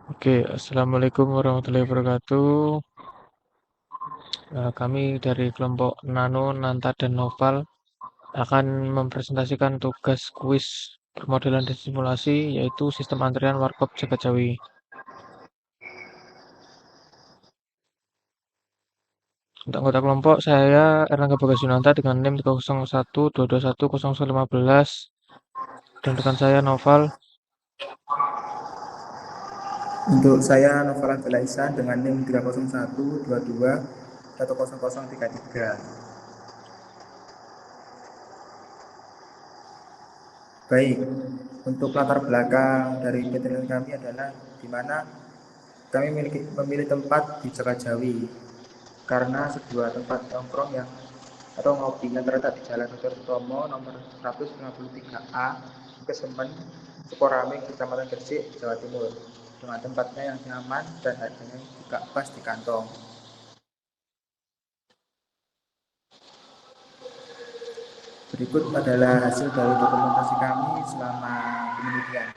Oke, Assalamualaikum warahmatullahi wabarakatuh. Kami dari kelompok Nano, Nanta, dan Noval akan mempresentasikan tugas kuis permodelan dan simulasi, yaitu sistem antrian Warkop Jawi. Untuk anggota kelompok, saya Erlangga Bagas Yunanta dengan NIM 30122210015 dan rekan saya Noval. Untuk saya Novel Abdullah Ihsan dengan NIM 30122100033. Baik, untuk latar belakang dari PTN kami adalah di mana kami memilih tempat di Jawi karena sebuah tempat nongkrong yang atau ngopi yang terletak di Jalan Dr. Sutomo nomor 153A Kesemen, Sukoraming, Kecamatan Gresik, Jawa Timur dengan tempatnya yang nyaman dan harganya juga pas di kantong. Berikut adalah hasil dari dokumentasi kami selama penelitian.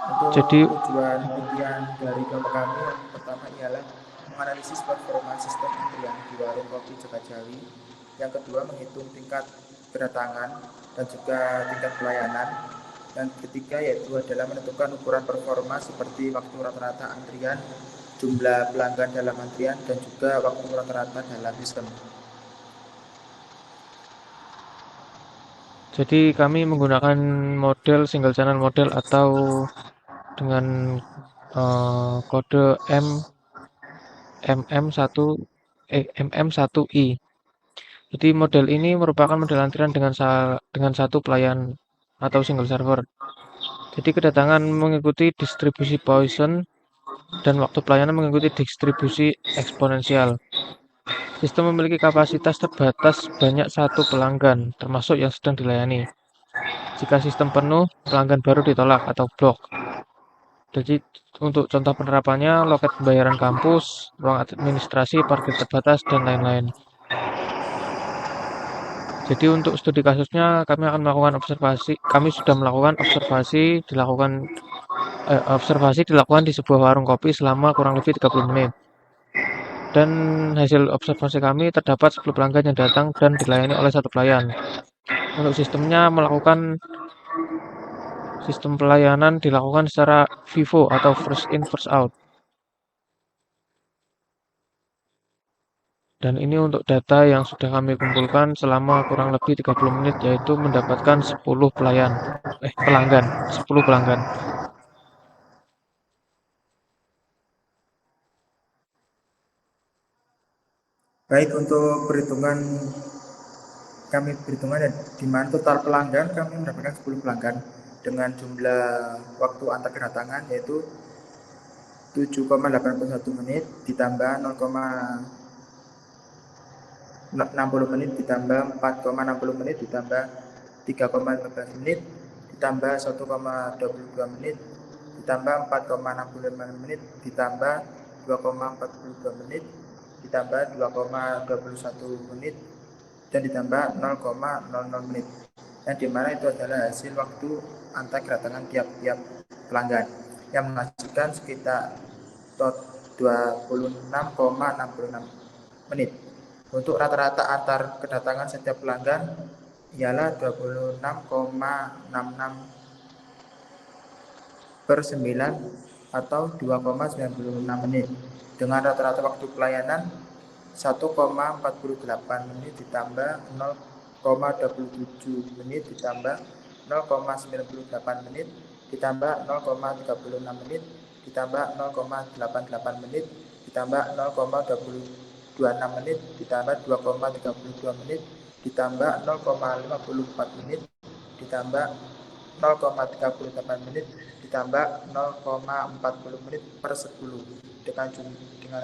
Untuk Jadi, tujuan penelitian dari kelompok kami yang pertama ialah menganalisis performa sistem antrian di warung kopi Jawi. Yang kedua menghitung tingkat kedatangan dan juga tingkat pelayanan. Yang ketiga yaitu adalah menentukan ukuran performa seperti waktu rata-rata antrian, jumlah pelanggan dalam antrian, dan juga waktu rata-rata dalam sistem. jadi kami menggunakan model single channel model atau dengan kode MM1 MM1I. Jadi model ini merupakan model antrian dengan satu pelayan atau single server. Jadi kedatangan mengikuti distribusi Poisson dan waktu pelayanan mengikuti distribusi eksponensial. Sistem memiliki kapasitas terbatas banyak satu pelanggan, termasuk yang sedang dilayani. Jika sistem penuh, pelanggan baru ditolak atau blok. Jadi untuk contoh penerapannya, loket pembayaran kampus, ruang administrasi, parkir terbatas, dan lain-lain. Jadi untuk studi kasusnya kami akan melakukan observasi. Kami sudah melakukan observasi dilakukan di sebuah warung kopi selama kurang lebih 30 menit. Dan hasil observasi kami terdapat 10 pelanggan yang datang dan dilayani oleh satu pelayan. Untuk sistem pelayanan dilakukan secara FIFO atau first in first out. Dan ini untuk data yang sudah kami kumpulkan selama kurang lebih 30 menit, yaitu mendapatkan 10 pelanggan, 10 pelanggan. Baik, untuk perhitungan kami perhitungan di mana total pelanggan kami mendapatkan 10 pelanggan dengan jumlah waktu antar kedatangan yaitu 7,81 menit ditambah 0,60 menit ditambah 4,60 menit ditambah 3,15 menit ditambah 1,22 menit ditambah 4,65 menit ditambah 2,42 menit ditambah 2,21 menit dan ditambah 0,00 menit yang dimana itu adalah hasil waktu antar kedatangan tiap-tiap pelanggan yang menghasilkan sekitar 26,66 menit. Untuk rata-rata antar kedatangan setiap pelanggan ialah 26,66 per 9 atau 2,96 menit dengan rata-rata waktu pelayanan 1,48 menit ditambah 0,27 menit ditambah 0,98 menit ditambah 0,36 menit ditambah 0,88 menit ditambah 0,26 menit ditambah 2,32 menit ditambah 0,54 menit ditambah 0,38 menit ditambah 0,40 menit per 10 dengan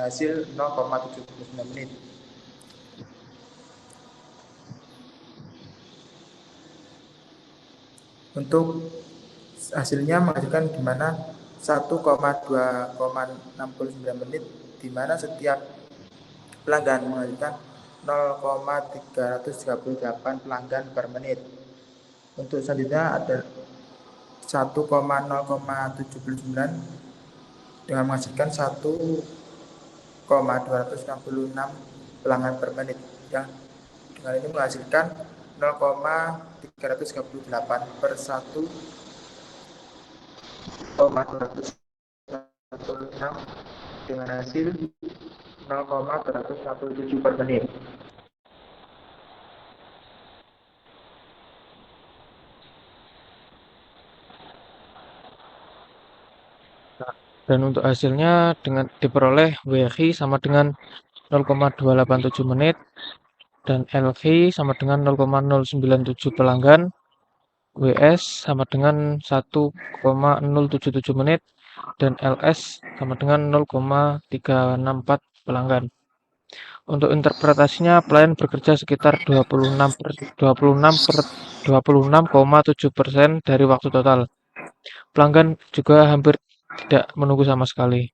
hasil 0,79 menit. Untuk hasilnya menghasilkan di mana 1,2,69 menit di mana setiap pelanggan menghasilkan 0,338 pelanggan per menit. Untuk selanjutnya ada 1,0,79 dengan menghasilkan 1,266 pelanggan per menit, yang dengan ini menghasilkan 0,338 per 1,266 dengan hasil 0,267 per menit. Dan untuk hasilnya dengan diperoleh WHI sama dengan 0,287 menit dan LV sama dengan 0,097 pelanggan, WS sama dengan 1,077 menit, dan LS sama dengan 0,364 pelanggan. Untuk interpretasinya, pelayan bekerja sekitar 26,7% dari waktu total. Pelanggan juga hampir tidak menunggu sama sekali.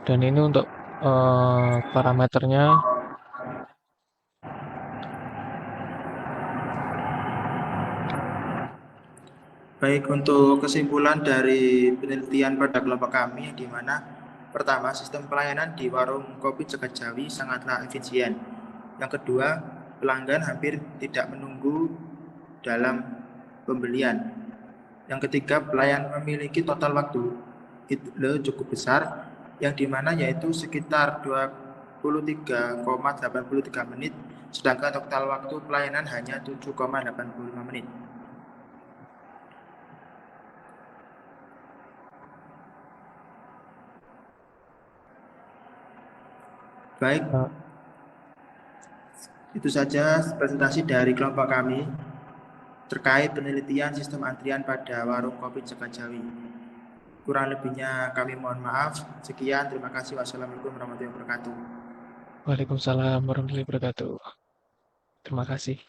Dan ini untuk parameternya. Baik, untuk kesimpulan dari penelitian pada kelompok kami, di mana pertama, sistem pelayanan di warung kopi Cegat Jawi sangatlah efisien. Yang kedua, pelanggan hampir tidak menunggu dalam pembelian. Yang ketiga, pelayan memiliki total waktu idle cukup besar, yang dimana yaitu sekitar 23,83 menit, sedangkan total waktu pelayanan hanya 7,85 menit. Baik, itu saja presentasi dari kelompok kami terkait penelitian sistem antrian pada warung kopi Cegat Jawi. Kurang lebihnya kami mohon maaf. Sekian, terima kasih. Wassalamualaikum warahmatullahi wabarakatuh. Waalaikumsalam warahmatullahi wabarakatuh. Terima kasih.